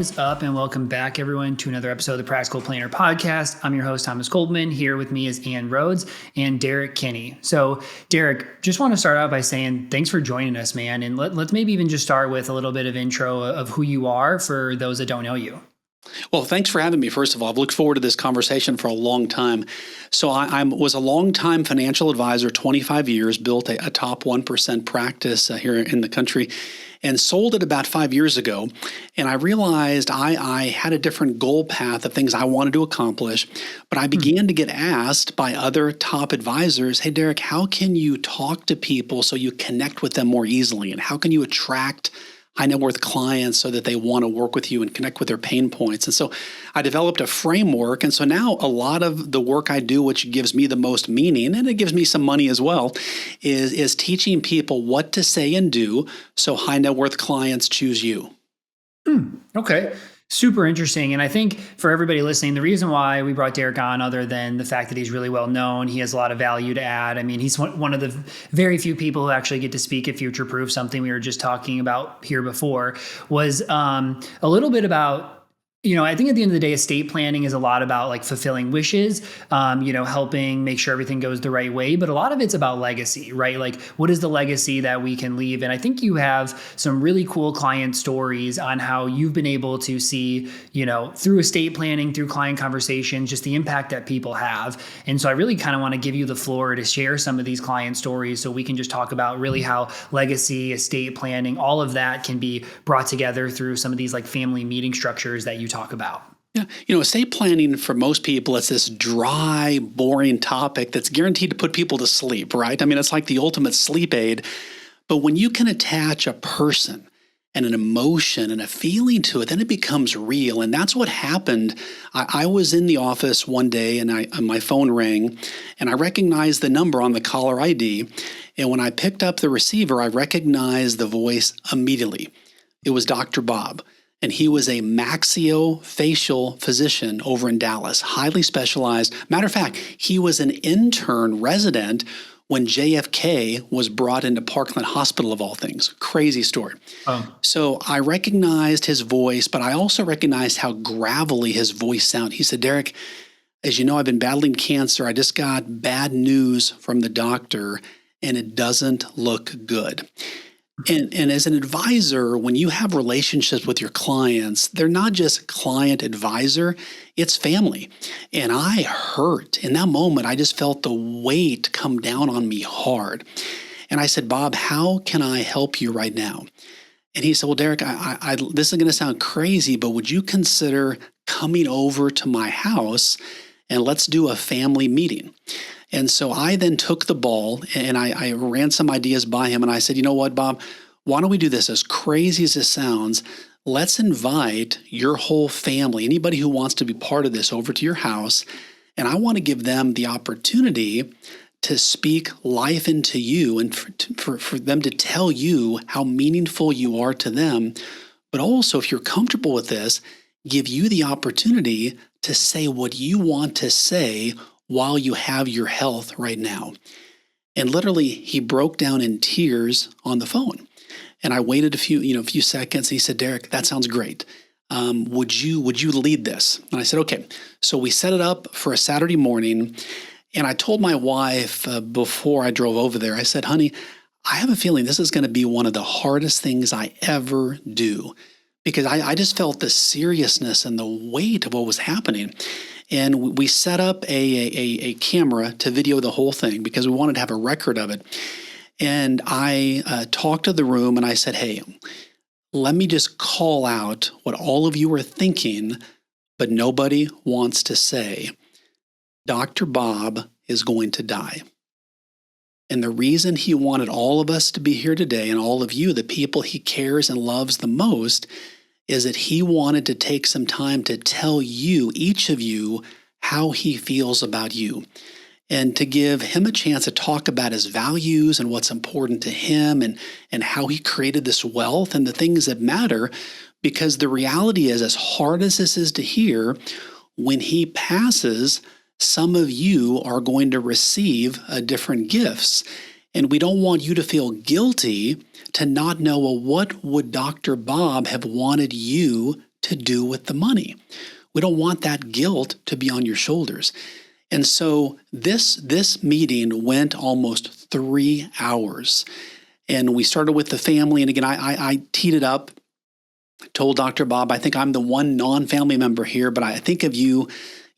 is up, and welcome back, everyone, to another episode of the Practical Planner Podcast. I'm your host, Thomas Kopelman. Here with me is Rhodes and Derrick Kinney. So, Derrick, just want to start out by saying thanks for joining us, man. And let's maybe even just start with a little bit of intro of who you are for those that don't know you. Well, thanks for having me. First of all, I've looked forward to this conversation for a long time. So I was a long-time financial advisor, 25 years, built a top 1% practice here in the country, and sold it about 5 years ago. And I realized I had a different goal path of things I wanted to accomplish, but I began to get asked by other top advisors, hey, Derrick, how can you talk to people so you connect with them more easily? And how can you attract high net worth clients so that they want to work with you and connect with their pain points? And so I developed a framework. And so now a lot of the work I do, which gives me the most meaning, and it gives me some money as well, is teaching people what to say and do so high net worth clients choose you. Okay. Super interesting. And I think for everybody listening, the reason why we brought Derrick on, other than the fact that he's really well known, he has a lot of value to add. I mean, he's one of the very few people who actually get to speak at Future Proof, something we were just talking about here before, was a little bit about, I think at the end of the day, estate planning is a lot about like fulfilling wishes, helping make sure everything goes the right way. But a lot of it's about legacy, right? Like, what is the legacy that we can leave? And I think you have some really cool client stories on how you've been able to see, through estate planning, through client conversations, just the impact that people have. And so I really kind of want to give you the floor to share some of these client stories so we can just talk about really how legacy, estate planning, all of that can be brought together through some of these like family meeting structures that you talk about. Yeah. Estate planning for most people, it's this dry, boring topic that's guaranteed to put people to sleep, right? I mean, it's like the ultimate sleep aid. But when you can attach a person and an emotion and a feeling to it, then it becomes real. And that's what happened. I was in the office one day and my phone rang and I recognized the number on the caller ID. And when I picked up the receiver, I recognized the voice immediately. It was Dr. Bob. And he was a maxillofacial physician over in Dallas, highly specialized. Matter of fact, he was an intern resident when JFK was brought into Parkland Hospital, of all things. Crazy story. So I recognized his voice, but I also recognized how gravelly his voice sounded. He said, Derrick, as you know, I've been battling cancer. I just got bad news from the doctor, and it doesn't look good. And as an advisor, when you have relationships with your clients, they're not just client advisor, it's family. And I hurt. In that moment, I just felt the weight come down on me hard. And I said, Bob, how can I help you right now? And he said, well, Derrick, this is going to sound crazy, but would you consider coming over to my house and let's do a family meeting? And so I then took the ball and I ran some ideas by him and I said, you know what, Bob, why don't we do this? As crazy as it sounds, let's invite your whole family, anybody who wants to be part of this, over to your house. And I want to give them the opportunity to speak life into you and for them to tell you how meaningful you are to them. But also, if you're comfortable with this, give you the opportunity to say what you want to say while you have your health right now. And literally, he broke down in tears on the phone. And I waited a few seconds. He said, Derrick, that sounds great. Would you lead this? And I said, okay. So we set it up for a Saturday morning. And I told my wife before I drove over there, I said, honey, I have a feeling this is going to be one of the hardest things I ever do. Because I just felt the seriousness and the weight of what was happening. And we set up a camera to video the whole thing because we wanted to have a record of it. And I talked to the room and I said, hey, let me just call out what all of you are thinking, but nobody wants to say. Dr. Bob is going to die. And the reason he wanted all of us to be here today and all of you, the people he cares and loves the most, is that he wanted to take some time to tell you, each of you, how he feels about you and to give him a chance to talk about his values and what's important to him and how he created this wealth and the things that matter. Because the reality is, as hard as this is to hear, when he passes, some of you are going to receive different gifts. And we don't want you to feel guilty to not know, well, what would Dr. Bob have wanted you to do with the money. We don't want that guilt to be on your shoulders. And so this meeting went almost 3 hours. And we started with the family. And again, I teed it up, told Dr. Bob, I think I'm the one non-family member here, but I think of you,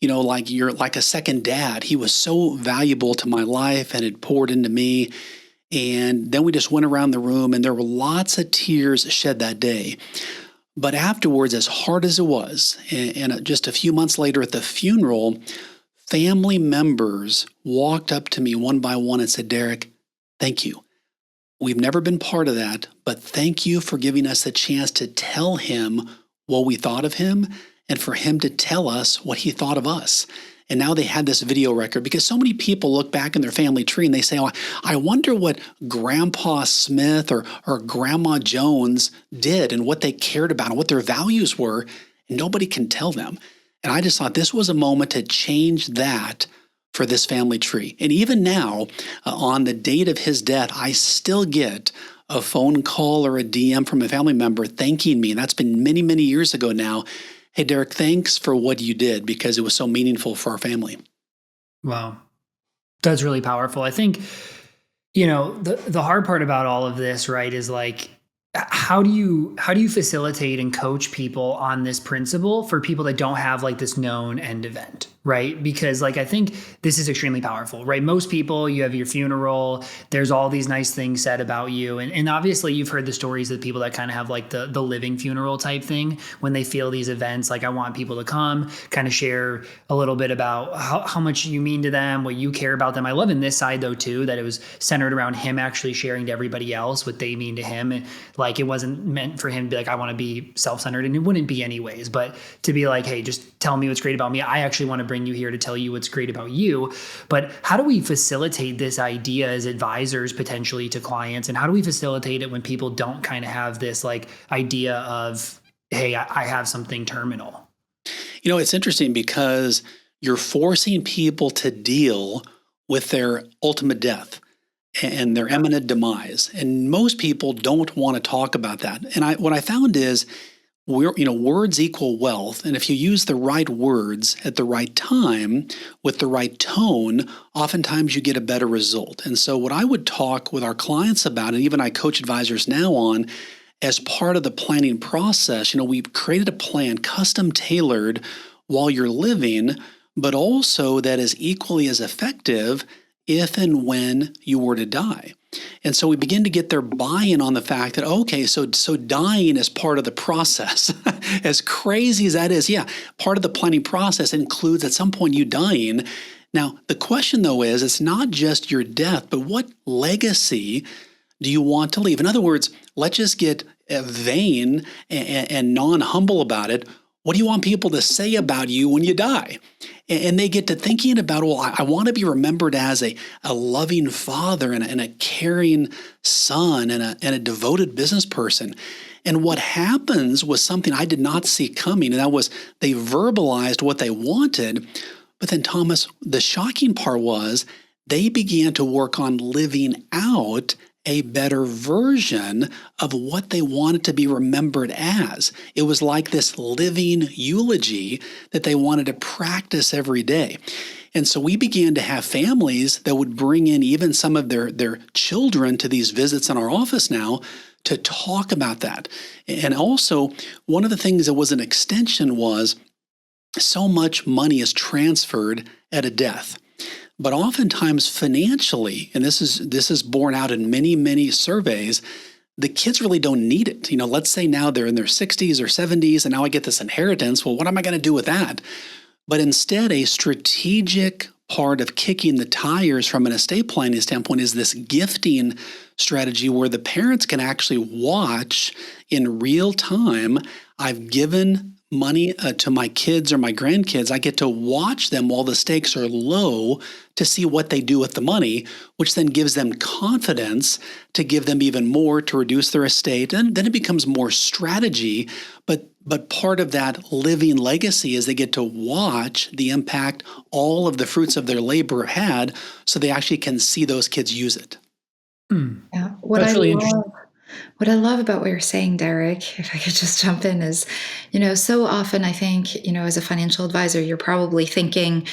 like you're like a second dad. He was so valuable to my life and had poured into me. And then we just went around the room, and there were lots of tears shed that day. But afterwards, as hard as it was, and just a few months later at the funeral, family members walked up to me one by one and said, Derrick, thank you. We've never been part of that, but thank you for giving us a chance to tell him what we thought of him and for him to tell us what he thought of us. And now they had this video record, because so many people look back in their family tree and they say, oh, I wonder what Grandpa Smith or Grandma Jones did and what they cared about and what their values were. And nobody can tell them. And I just thought this was a moment to change that for this family tree. And even now, on the date of his death, I still get a phone call or a DM from a family member thanking me. And that's been many, many years ago now. Hey, Derrick, thanks for what you did, because it was so meaningful for our family. Wow. That's really powerful. I think, the hard part about all of this, right, is like, how do you facilitate and coach people on this principle for people that don't have like this known end event, right? Because like, I think this is extremely powerful, right? Most people, you have your funeral, there's all these nice things said about you. And obviously you've heard the stories of people that kind of have like the living funeral type thing when they feel these events. Like, I want people to come kind of share a little bit about how much you mean to them, what you care about them. I love in this side though, too, that it was centered around him actually sharing to everybody else what they mean to him. And like, it wasn't meant for him to be like, I want to be self-centered, and it wouldn't be anyways, but to be like, hey, just tell me what's great about me. I actually want to bring you here to tell you what's great about you. But how do we facilitate this idea as advisors potentially to clients? And how do we facilitate it when people don't kind of have this like idea of, hey, I have something terminal? It's interesting because you're forcing people to deal with their ultimate death and their imminent demise. And most people don't want to talk about that. And what I found is words equal wealth. And if you use the right words at the right time with the right tone, oftentimes you get a better result. And so what I would talk with our clients about, and even I coach advisors now on, as part of the planning process, we've created a plan custom tailored while you're living, but also that is equally as effective if and when you were to die. And so we begin to get their buy-in on the fact that, okay, so dying is part of the process. As crazy as that is, yeah, part of the planning process includes at some point you dying. Now, the question though is, it's not just your death, but what legacy do you want to leave? In other words, let's just get vain and non-humble about it. What do you want people to say about you when you die? And they get to thinking about, well, I want to be remembered as a loving father and a caring son and a devoted business person. And what happens was something I did not see coming, and that was they verbalized what they wanted. But then, Thomas, the shocking part was they began to work on living out a better version of what they wanted to be remembered as. It was like this living eulogy that they wanted to practice every day. And so we began to have families that would bring in even some of their children to these visits in our office now to talk about that. And also, one of the things that was an extension was so much money is transferred at a death. But oftentimes financially, and this is borne out in many, many surveys, the kids really don't need it. Let's say now they're in their 60s or 70s, and now I get this inheritance. Well, what am I going to do with that? But instead, a strategic part of kicking the tires from an estate planning standpoint is this gifting strategy where the parents can actually watch in real time. I've given money to my kids or my grandkids. I get to watch them while the stakes are low to see what they do with the money, which then gives them confidence to give them even more to reduce their estate. And then it becomes more strategy. But part of that living legacy is they get to watch the impact all of the fruits of their labor had, so they actually can see those kids use it. Yeah. What That's I really love, interesting. What I love about what you're saying, Derek, if I could just jump in, is, so often I think, as a financial advisor, you're probably thinking,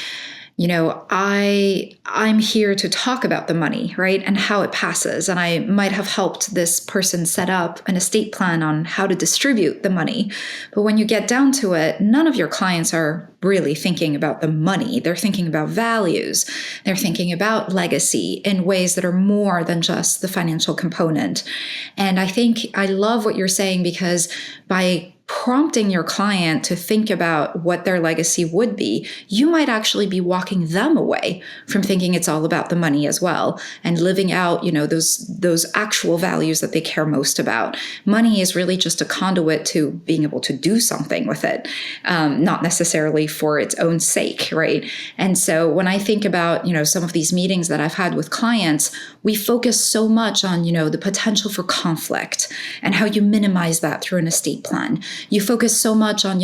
I'm here to talk about the money, right? And how it passes. And I might have helped this person set up an estate plan on how to distribute the money. But when you get down to it, none of your clients are really thinking about the money. They're thinking about values. They're thinking about legacy in ways that are more than just the financial component. And I think I love what you're saying, because by prompting your client to think about what their legacy would be, you might actually be walking them away from thinking it's all about the money as well, and living out, those actual values that they care most about. Money is really just a conduit to being able to do something with it, not necessarily for its own sake, right? And so when I think about, some of these meetings that I've had with clients, we focus so much on, the potential for conflict and how you minimize that through an estate plan. You focus so much on,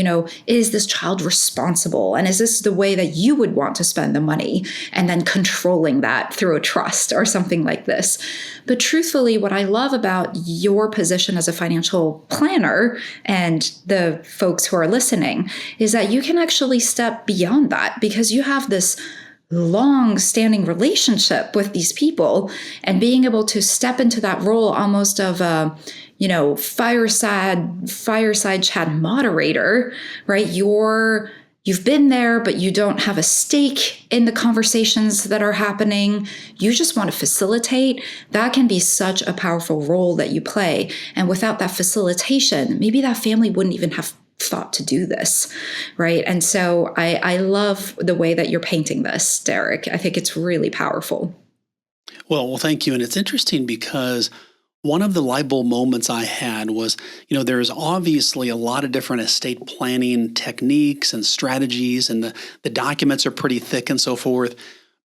is this child responsible? And is this the way that you would want to spend the money? And then controlling that through a trust or something like this. But truthfully, what I love about your position as a financial planner and the folks who are listening is that you can actually step beyond that, because you have this long-standing relationship with these people, and being able to step into that role almost of a fireside chat moderator, right? You've been there, but you don't have a stake in the conversations that are happening. You just want to facilitate. That can be such a powerful role that you play. And without that facilitation, maybe that family wouldn't even have thought to do this, right? And so I love the way that you're painting this, Derek. I think it's really powerful. Well, thank you. And it's interesting because one of the light bulb moments I had was, there's obviously a lot of different estate planning techniques and strategies, and the documents are pretty thick and so forth.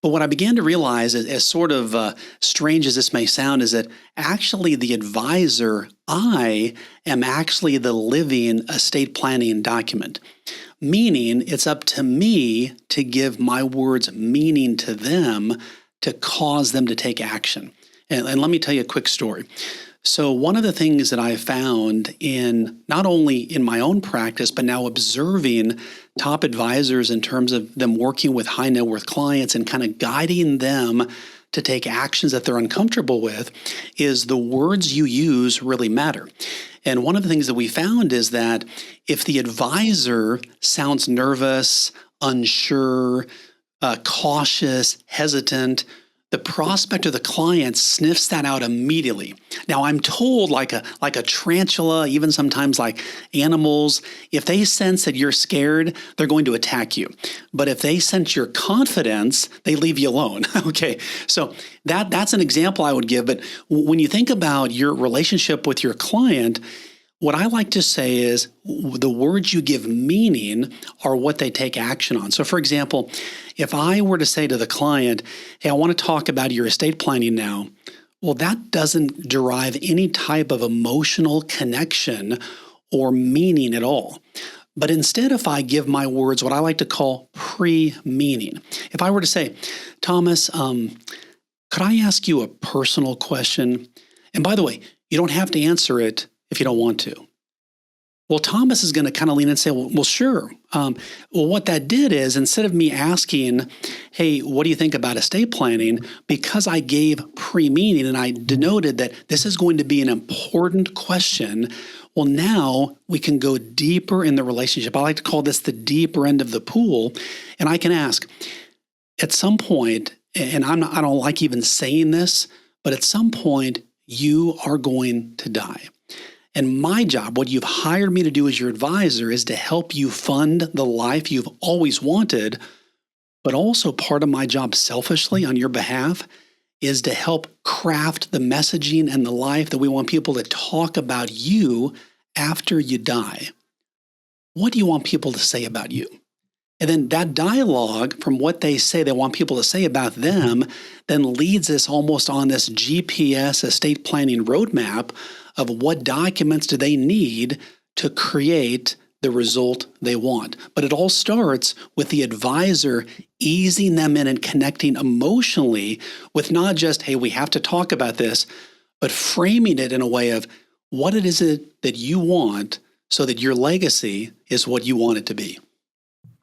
But what I began to realize, as sort of strange as this may sound, is that actually the advisor, I am actually the living estate planning document. Meaning it's up to me to give my words meaning to them, to cause them to take action. And let me tell you a quick story. So one of the things that I found in not only in my own practice, but now observing top advisors in terms of them working with high net worth clients and kind of guiding them to take actions that they're uncomfortable with, is the words you use really matter. And one of the things that we found is that if the advisor sounds nervous, unsure, cautious, hesitant, the prospect or the client sniffs that out immediately. Now, I'm told like a tarantula, even sometimes like animals, if they sense that you're scared, they're going to attack you. But if they sense your confidence, they leave you alone. Okay, so that's an example I would give. But when you think about your relationship with your client, what I like to say is the words you give meaning are what they take action on. So for example, if I were to say to the client, hey, I want to talk about your estate planning now, well, that doesn't derive any type of emotional connection or meaning at all. But instead, if I give my words what I like to call pre-meaning, if I were to say, Thomas, could I ask you a personal question? And by the way, you don't have to answer it if you don't want to. Well, Thomas is going to kind of lean in and say, well, sure. Well, what that did is, instead of me asking, hey, what do you think about estate planning? Because I gave pre-meaning and I denoted that this is going to be an important question, well, now we can go deeper in the relationship. I like to call this the deeper end of the pool. And I can ask, at some point, and I don't like even saying this, but at some point, you are going to die. And my job, what you've hired me to do as your advisor, is to help you fund the life you've always wanted. But also part of my job selfishly on your behalf is to help craft the messaging and the life that we want people to talk about you after you die. What do you want people to say about you? And then that dialogue from what they say they want people to say about them then leads us almost on this GPS estate planning roadmap of what documents do they need to create the result they want. But it all starts with the advisor easing them in and connecting emotionally with not just, hey, we have to talk about this, but framing it in a way of what it is that you want so that your legacy is what you want it to be.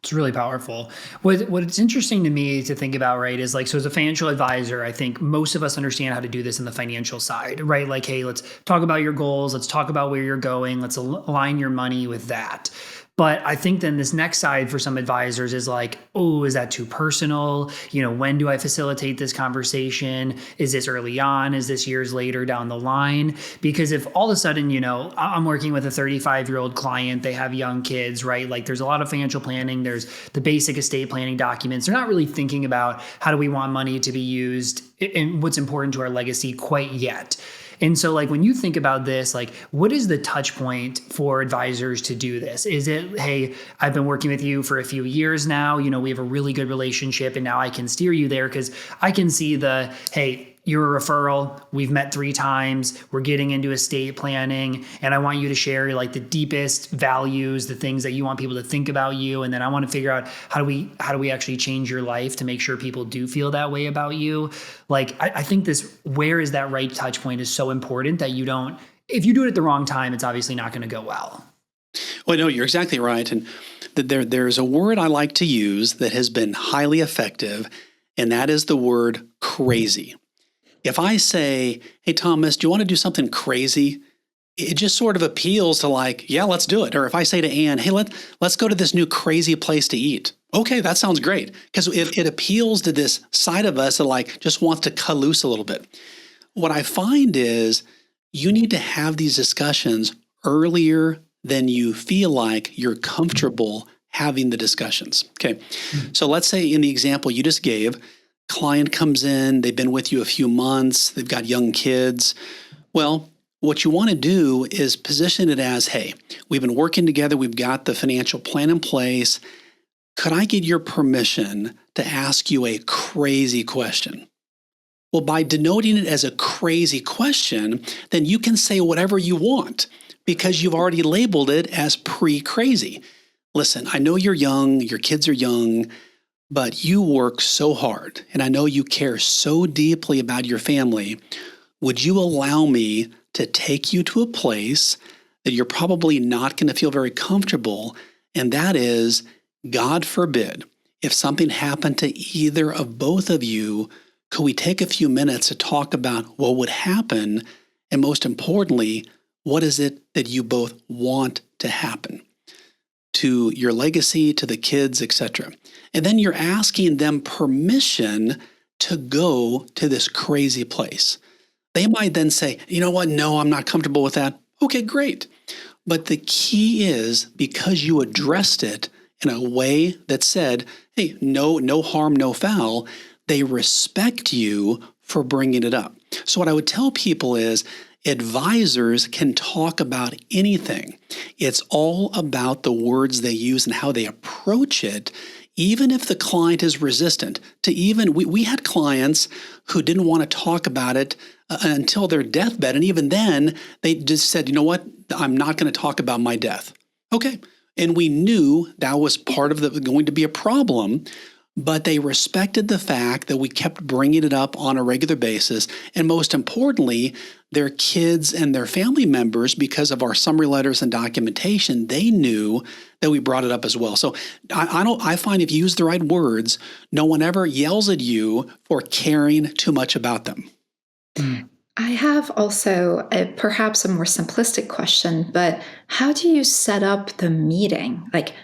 It's really powerful. What's interesting to me to think about, right, is like, so as a financial advisor, I think most of us understand how to do this in the financial side, right? Like, hey, let's talk about your goals. Let's talk about where you're going. Let's align your money with that. But I think then this next side for some advisors is like, oh, is that too personal? When do I facilitate this conversation? Is this early on? Is this years later down the line? Because if all of a sudden, I'm working with a 35-year-old client, they have young kids, right? Like there's a lot of financial planning. There's the basic estate planning documents. They're not really thinking about how do we want money to be used and what's important to our legacy quite yet. And so like when you think about this, like what is the touch point for advisors to do this? Is it, hey, I've been working with you for a few years now, we have a really good relationship and now I can steer you there because I can see hey, you're a referral. We've met 3 times. We're getting into estate planning. And I want you to share like the deepest values, the things that you want people to think about you. And then I want to figure out how do we actually change your life to make sure people do feel that way about you. Like, I think where is that right touch point is so important that if you do it at the wrong time, it's obviously not going to go well. Well, no, you're exactly right. And there's a word I like to use that has been highly effective, and that is the word crazy. If I say, hey, Thomas, do you want to do something crazy? It just sort of appeals to like, yeah, let's do it. Or if I say to Anne, hey, let's go to this new crazy place to eat. Okay, that sounds great. Because it appeals to this side of us that like just wants to cut loose a little bit. What I find is you need to have these discussions earlier than you feel like you're comfortable having the discussions. Okay, So let's say in the example you just gave, client comes in, they've been with you a few months, they've got young kids. Well, what you want to do is position it as, hey, we've been working together, we've got the financial plan in place. Could I get your permission to ask you a crazy question? Well, by denoting it as a crazy question, then you can say whatever you want because you've already labeled it as pre-crazy. Listen, I know you're young, your kids are young, but you work so hard, and I know you care so deeply about your family. Would you allow me to take you to a place that you're probably not going to feel very comfortable? And that is, God forbid, if something happened to either of both of you, could we take a few minutes to talk about what would happen? And most importantly, what is it that you both want to happen to your legacy, to the kids, etc.? And then you're asking them permission to go to this crazy place. They might then say, you know what? No, I'm not comfortable with that. Okay, great. But the key is because you addressed it in a way that said, hey, no harm, no foul, they respect you for bringing it up. So what I would tell people is advisors can talk about anything. It's all about the words they use and how they approach it. Even if the client is resistant to we had clients who didn't want to talk about it until their deathbed. And even then they just said, you know what, I'm not going to talk about my death. Okay. And we knew that was part of going to be a problem, but they respected the fact that we kept bringing it up on a regular basis. And most importantly, their kids and their family members, because of our summary letters and documentation, they knew that we brought it up as well. So I find if you use the right words, no one ever yells at you for caring too much about them. I have also perhaps a more simplistic question, but how do you set up the meeting? Like,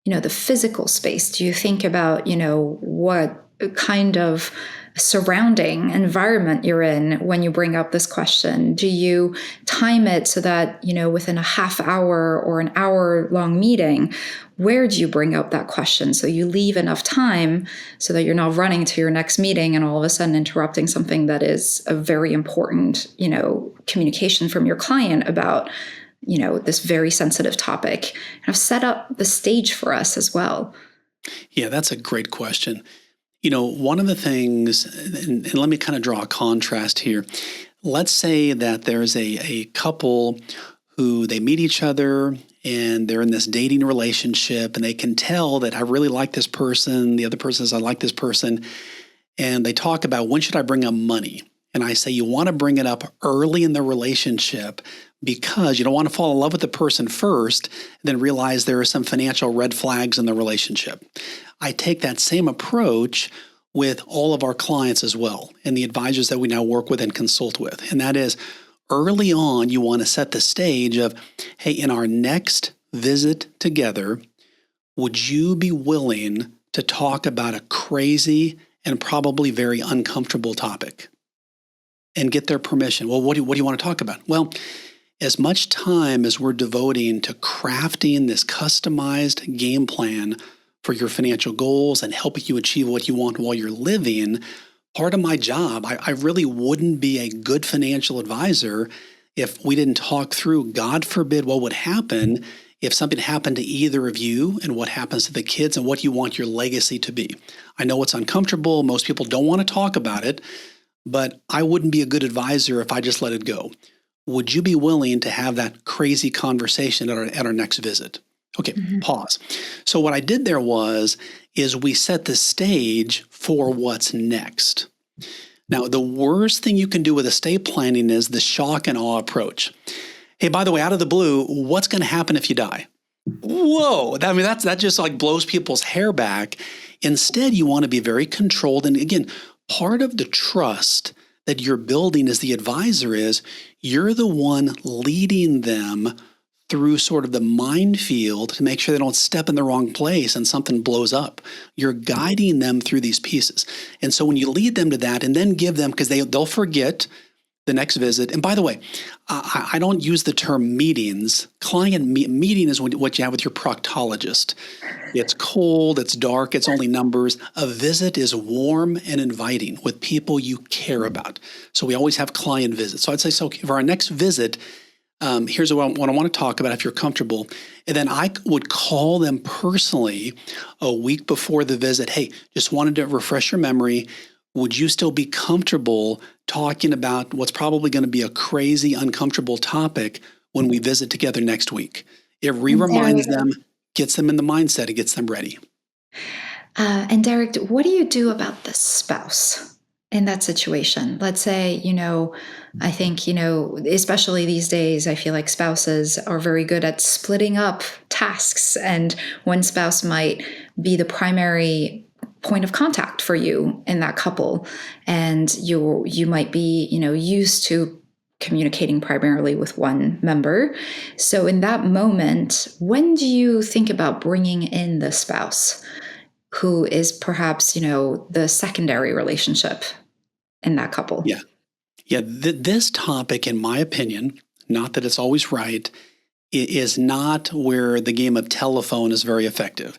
the physical space. Do you think about, what kind of surrounding environment you're in when you bring up this question? Do you time it so that, within a half hour or an hour long meeting, where do you bring up that question? So you leave enough time so that you're not running to your next meeting and all of a sudden interrupting something that is a very important, communication from your client about, this very sensitive topic. And I've set up the stage for us as well. Yeah, that's a great question. One of the things, and let me kind of draw a contrast here. Let's say that there's a couple who they meet each other and they're in this dating relationship and they can tell that I really like this person. The other person says, I like this person. And they talk about when should I bring up money? And I say you want to bring it up early in the relationship because you don't want to fall in love with the person first and then realize there are some financial red flags in the relationship. I take that same approach with all of our clients as well and the advisors that we now work with and consult with. And that is early on, you want to set the stage of, hey, in our next visit together, would you be willing to talk about a crazy and probably very uncomfortable topic? And get their permission. Well, what do you want to talk about? Well, as much time as we're devoting to crafting this customized game plan for your financial goals and helping you achieve what you want while you're living, part of my job, I really wouldn't be a good financial advisor if we didn't talk through, God forbid, what would happen if something happened to either of you and what happens to the kids and what you want your legacy to be. I know it's uncomfortable. Most people don't want to talk about it, but I wouldn't be a good advisor if I just let it go. Would you be willing to have that crazy conversation at our next visit? Okay, pause. So what I did there is we set the stage for what's next. Now, the worst thing you can do with estate planning is the shock and awe approach. Hey, by the way, out of the blue, what's going to happen if you die? Whoa, that just like blows people's hair back. Instead, you want to be very controlled. And again, part of the trust that you're building as the advisor is you're the one leading them through sort of the minefield to make sure they don't step in the wrong place and something blows up. You're guiding them through these pieces. And so when you lead them to that and then give them, because they'll forget the next visit. And by the way, I don't use the term meetings. Client meeting is what you have with your proctologist. It's cold, it's dark, it's only numbers. A visit is warm and inviting with people you care about. So we always have client visits. So I'd say, so for our next visit, here's what I want to talk about if you're comfortable. And then I would call them personally a week before the visit. Hey, just wanted to refresh your memory. Would you still be comfortable talking about what's probably going to be a crazy, uncomfortable topic when we visit together next week? It reminds them, gets them in the mindset, it gets them ready. And Derrick, what do you do about the spouse in that situation? Let's say, I think, especially these days, I feel like spouses are very good at splitting up tasks, and one spouse might be the primary point of contact for you in that couple, and you might be used to communicating primarily with one member. So in that moment, when do you think about bringing in the spouse who is perhaps the secondary relationship in that couple? This topic, in my opinion, not that it's always right, is not where the game of telephone is very effective.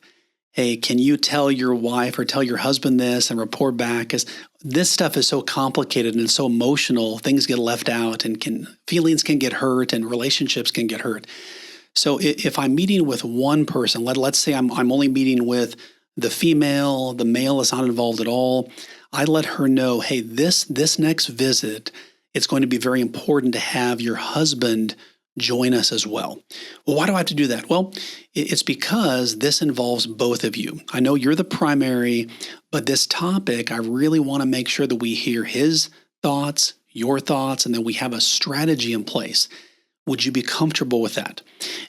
Hey, can you tell your wife or tell your husband this and report back? Because this stuff is so complicated and so emotional. Things get left out and feelings can get hurt and relationships can get hurt. So if I'm meeting with one person, let's say I'm only meeting with the female, the male is not involved at all. I let her know, hey, this next visit, it's going to be very important to have your husband join us as well. Well, why do I have to do that? Well, it's because this involves both of you. I know you're the primary, but this topic, I really want to make sure that we hear his thoughts, your thoughts, and that we have a strategy in place. Would you be comfortable with that?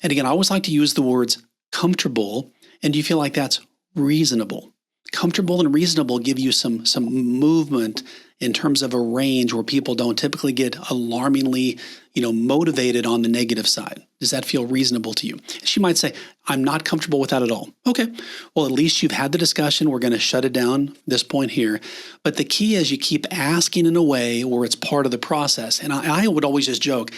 And again, I always like to use the words comfortable. And do you feel like that's reasonable? Comfortable and reasonable give you some movement in terms of a range where people don't typically get alarmingly, motivated on the negative side. Does that feel reasonable to you? She might say, I'm not comfortable with that at all. Okay, well, at least you've had the discussion. We're going to shut it down this point here. But the key is you keep asking in a way where it's part of the process. And I would always just joke,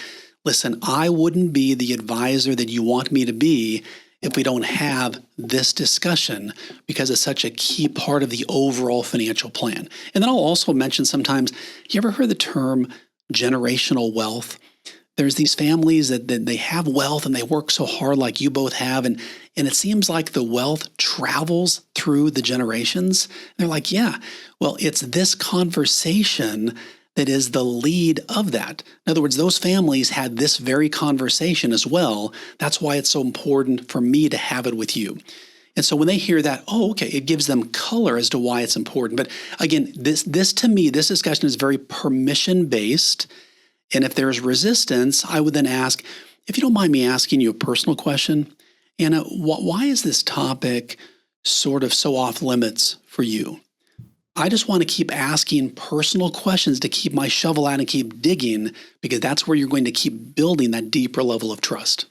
listen, I wouldn't be the advisor that you want me to be if we don't have this discussion, because it's such a key part of the overall financial plan. And then I'll also mention sometimes, you ever heard the term generational wealth? There's these families that they have wealth and they work so hard like you both have. And it seems like the wealth travels through the generations. And they're like, yeah, well, it's this conversation that is the lead of that. In other words, those families had this very conversation as well. That's why it's so important for me to have it with you. And so when they hear that, oh, okay, it gives them color as to why it's important. But again, this to me, this discussion is very permission-based. And if there's resistance, I would then ask, if you don't mind me asking you a personal question, Anna, why is this topic sort of so off limits for you? I just want to keep asking personal questions to keep my shovel out and keep digging, because that's where you're going to keep building that deeper level of trust.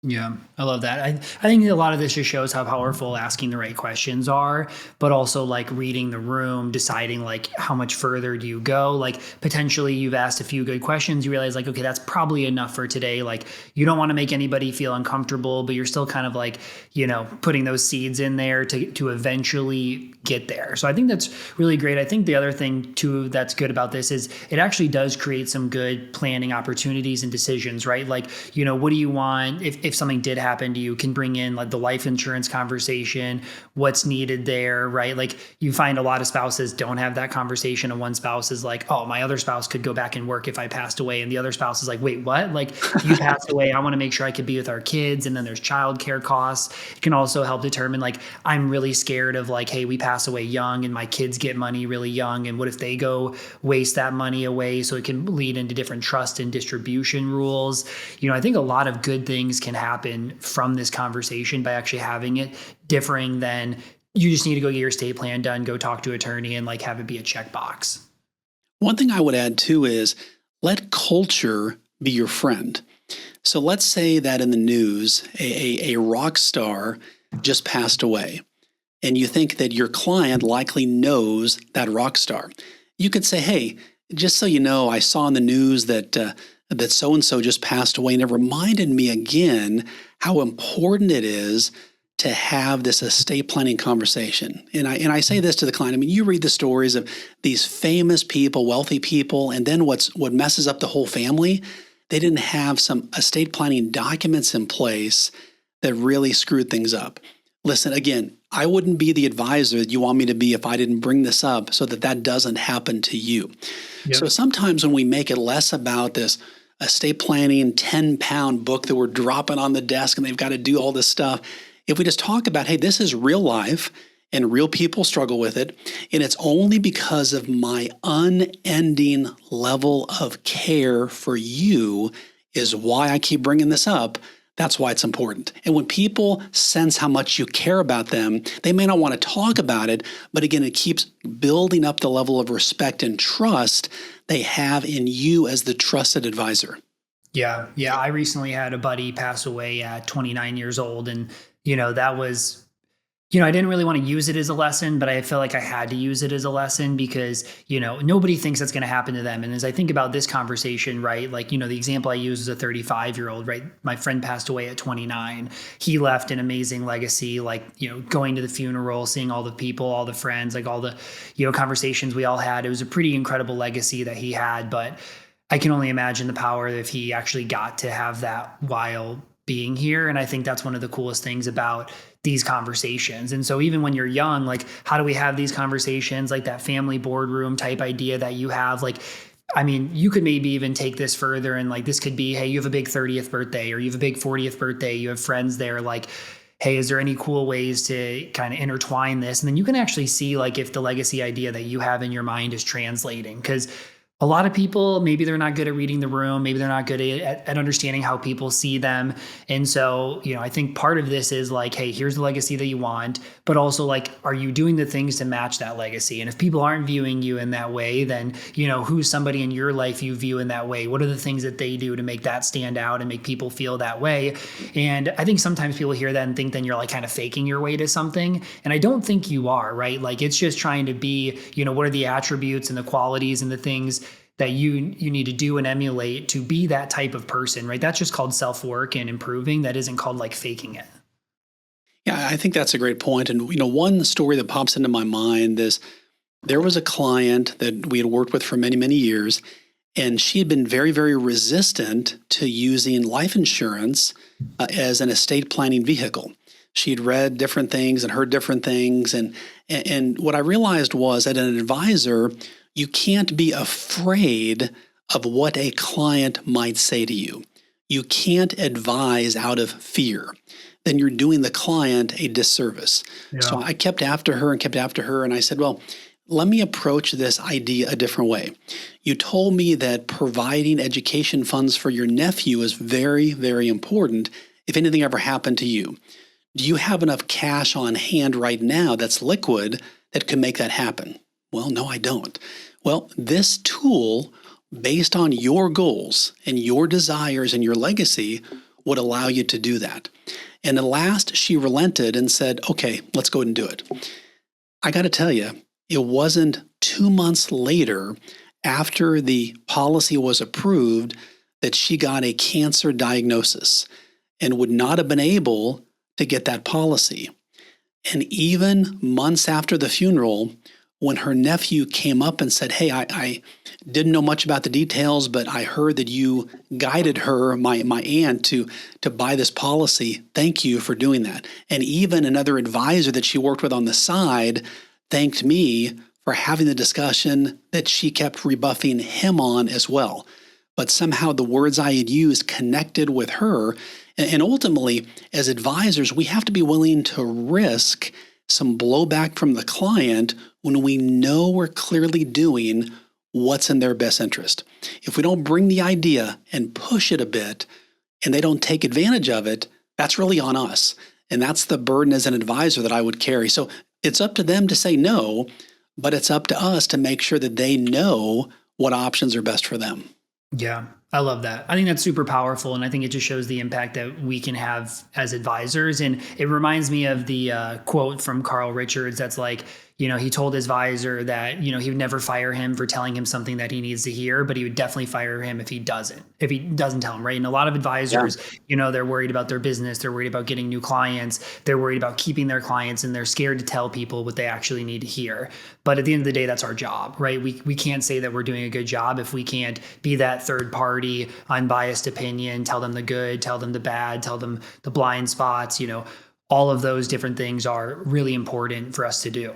Yeah, I love that. I think a lot of this just shows how powerful asking the right questions are, but also like reading the room, deciding like how much further do you go? Like potentially you've asked a few good questions, you realize like, okay, that's probably enough for today. Like you don't want to make anybody feel uncomfortable, but you're still kind of like, putting those seeds in there to eventually get there. So I think that's really great. I think the other thing too that's good about this is it actually does create some good planning opportunities and decisions, right? Like, what do you want if something did happen to you, can bring in like the life insurance conversation, what's needed there, right? Like you find a lot of spouses don't have that conversation, and one spouse is like, oh, my other spouse could go back and work if I passed away. And the other spouse is like, wait, what? Like you passed away, I want to make sure I could be with our kids. And then there's childcare costs. It can also help determine like, I'm really scared of like, hey, we pass away young and my kids get money really young. And what if they go waste that money away? So it can lead into different trust and distribution rules. I think a lot of good things can happen from this conversation by actually having it, differing than you just need to go get your estate plan done, go talk to an attorney and like have it be a checkbox. One thing I would add too is let culture be your friend. So let's say that in the news, a rock star just passed away, and you think that your client likely knows that rock star. You could say, hey, just so you know, I saw in the news that so-and-so just passed away, and it reminded me again how important it is to have this estate planning conversation. And I say this to the client. I mean, you read the stories of these famous people, wealthy people, and then what messes up the whole family, they didn't have some estate planning documents in place that really screwed things up. Listen, again, I wouldn't be the advisor that you want me to be if I didn't bring this up so that doesn't happen to you. Yep. So sometimes when we make it less about this estate planning 10-pound book that we're dropping on the desk and they've got to do all this stuff, if we just talk about, hey, this is real life and real people struggle with it, and it's only because of my unending level of care for you is why I keep bringing this up. That's why it's important. And when people sense how much you care about them, they may not want to talk about it, but again, it keeps building up the level of respect and trust they have in you as the trusted advisor. Yeah. I recently had a buddy pass away at 29 years old. And, that was, I didn't really want to use it as a lesson, but I felt like I had to use it as a lesson because, nobody thinks that's going to happen to them. And as I think about this conversation, right, like, the example I use is a 35-year-old, right? My friend passed away at 29. He left an amazing legacy, like, going to the funeral, seeing all the people, all the friends, like all the, conversations we all had. It was a pretty incredible legacy that he had, but I can only imagine the power if he actually got to have that while being here. And I think that's one of the coolest things about these conversations. And so even when you're young, like, how do we have these conversations? Like that family boardroom type idea that you have, like, I mean, you could maybe even take this further and like, this could be, hey, you have a big 30th birthday or you have a big 40th birthday, you have friends there, like, hey, is there any cool ways to kind of intertwine this? And then you can actually see like if the legacy idea that you have in your mind is translating, because a lot of people, maybe they're not good at reading the room. Maybe they're not good at understanding how people see them. And so, I think part of this is like, hey, here's the legacy that you want, but also like, are you doing the things to match that legacy? And if people aren't viewing you in that way, then, who's somebody in your life you view in that way? What are the things that they do to make that stand out and make people feel that way? And I think sometimes people hear that and think then you're like kind of faking your way to something. And I don't think you are, right? Like it's just trying to be, what are the attributes and the qualities and the things that you need to do and emulate to be that type of person, right? That's just called self-work and improving. That isn't called like faking it. Yeah, I think that's a great point. And, one story that pops into my mind is there was a client that we had worked with for many, many years, and she had been very, very resistant to using life insurance as an estate planning vehicle. She'd read different things and heard different things. And what I realized was that an advisor, you can't be afraid of what a client might say to you. You can't advise out of fear. then you're doing the client a disservice. Yeah. So I kept after her and I said, well, let me approach this idea a different way. You told me that providing education funds for your nephew is very, very important if anything ever happened to you. Do you have enough cash on hand right now that's liquid that could make that happen? Well, no, I don't. Well, this tool, based on your goals and your desires and your legacy, would allow you to do that. And at last, she relented and said, okay, let's go ahead and do it. I got to tell you, it wasn't 2 months later, after the policy was approved, that she got a cancer diagnosis and would not have been able to get that policy. And even months after the funeral, when her nephew came up and said, hey, I didn't know much about the details, but I heard that you guided her, my aunt, to buy this policy. Thank you for doing that. And even another advisor that she worked with on the side thanked me for having the discussion that she kept rebuffing him on as well. But somehow the words I had used connected with her. And ultimately, as advisors, we have to be willing to risk some blowback from the client when we know we're clearly doing what's in their best interest. If we don't bring the idea and push it a bit and they don't take advantage of it, that's really on us. And that's the burden as an advisor that I would carry. So it's up to them to say no, but it's up to us to make sure that they know what options are best for them. Yeah, I love that. I think that's super powerful. And I think it just shows the impact that we can have as advisors. And it reminds me of the quote from Carl Richards that's like, he told his advisor that, he would never fire him for telling him something that he needs to hear, but he would definitely fire him if he doesn't tell him, right? And a lot of advisors, they're worried about their business. They're worried about getting new clients. They're worried about keeping their clients, and they're scared to tell people what they actually need to hear. But at the end of the day, that's our job, right? We can't say that we're doing a good job if we can't be that third party, unbiased opinion, tell them the good, tell them the bad, tell them the blind spots. All of those different things are really important for us to do.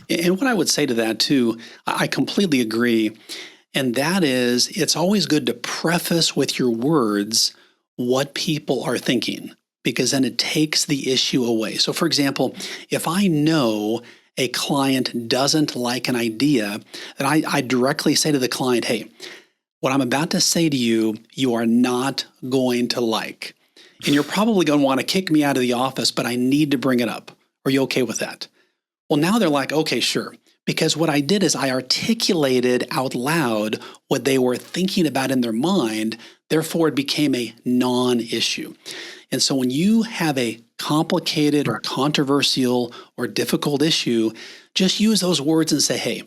And what I would say to that too, I completely agree. And that is, it's always good to preface with your words what people are thinking, because then it takes the issue away. So for example, if I know a client doesn't like an idea, then I directly say to the client, hey, what I'm about to say to you, you are not going to like. And you're probably going to want to kick me out of the office, but I need to bring it up. Are you okay with that? Well, now they're like, okay, sure. Because what I did is I articulated out loud what they were thinking about in their mind. Therefore, it became a non-issue. And so when you have a complicated or controversial or difficult issue, just use those words and say, hey,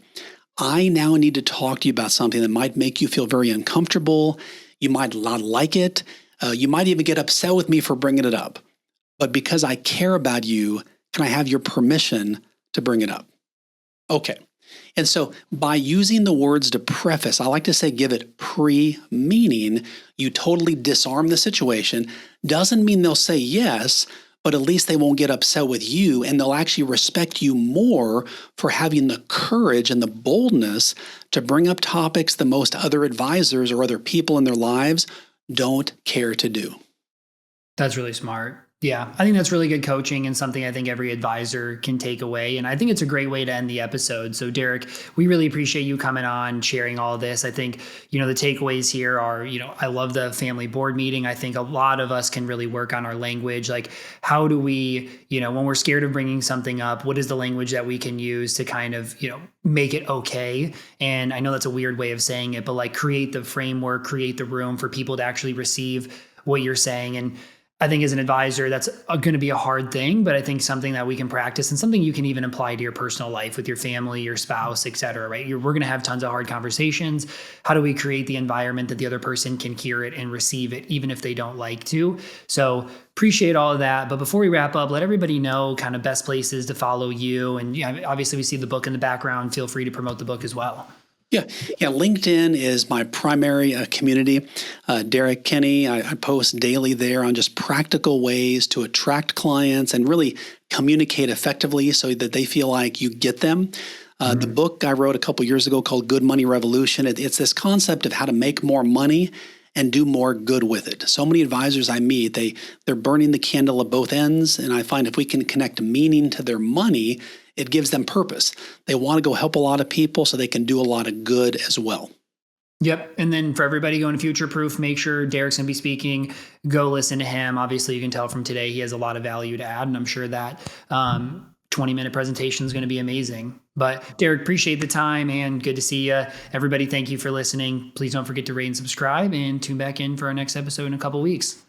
I now need to talk to you about something that might make you feel very uncomfortable. You might not like it. You might even get upset with me for bringing it up. But because I care about you, can I have your permission to bring it up? Okay. And so by using the words to preface, I like to say give it pre-meaning, you totally disarm the situation. Doesn't mean they'll say yes, but at least they won't get upset with you, and they'll actually respect you more for having the courage and the boldness to bring up topics that most other advisors or other people in their lives don't care to do. That's really smart. Yeah, I think that's really good coaching and something I think every advisor can take away. And I think it's a great way to end the episode. So Derrick, we really appreciate you coming on, sharing all of this. I think, the takeaways here are, I love the family board meeting. I think a lot of us can really work on our language. Like, how do we, when we're scared of bringing something up, what is the language that we can use to kind of, make it okay? And I know that's a weird way of saying it, but like create the framework, create the room for people to actually receive what you're saying. And I think as an advisor, that's going to be a hard thing, but I think something that we can practice and something you can even apply to your personal life with your family, your spouse, et cetera, right? We're going to have tons of hard conversations. How do we create the environment that the other person can hear it and receive it, even if they don't like to? So appreciate all of that. But before we wrap up, let everybody know kind of best places to follow you. And obviously we see the book in the background. Feel free to promote the book as well. Yeah. LinkedIn is my primary community. Derrick Kinney, I post daily there on just practical ways to attract clients and really communicate effectively so that they feel like you get them. The book I wrote a couple years ago called Good Money Revolution, it's this concept of how to make more money and do more good with it. So many advisors I meet, they're burning the candle at both ends, and I find if we can connect meaning to their money, it gives them purpose. They want to go help a lot of people so they can do a lot of good as well. Yep. And then for everybody going future proof, make sure Derrick's going to be speaking. Go listen to him. Obviously, you can tell from today he has a lot of value to add, and I'm sure that 20-minute presentation is going to be amazing. But Derrick, appreciate the time and good to see you. Everybody, thank you for listening. Please don't forget to rate and subscribe and tune back in for our next episode in a couple weeks.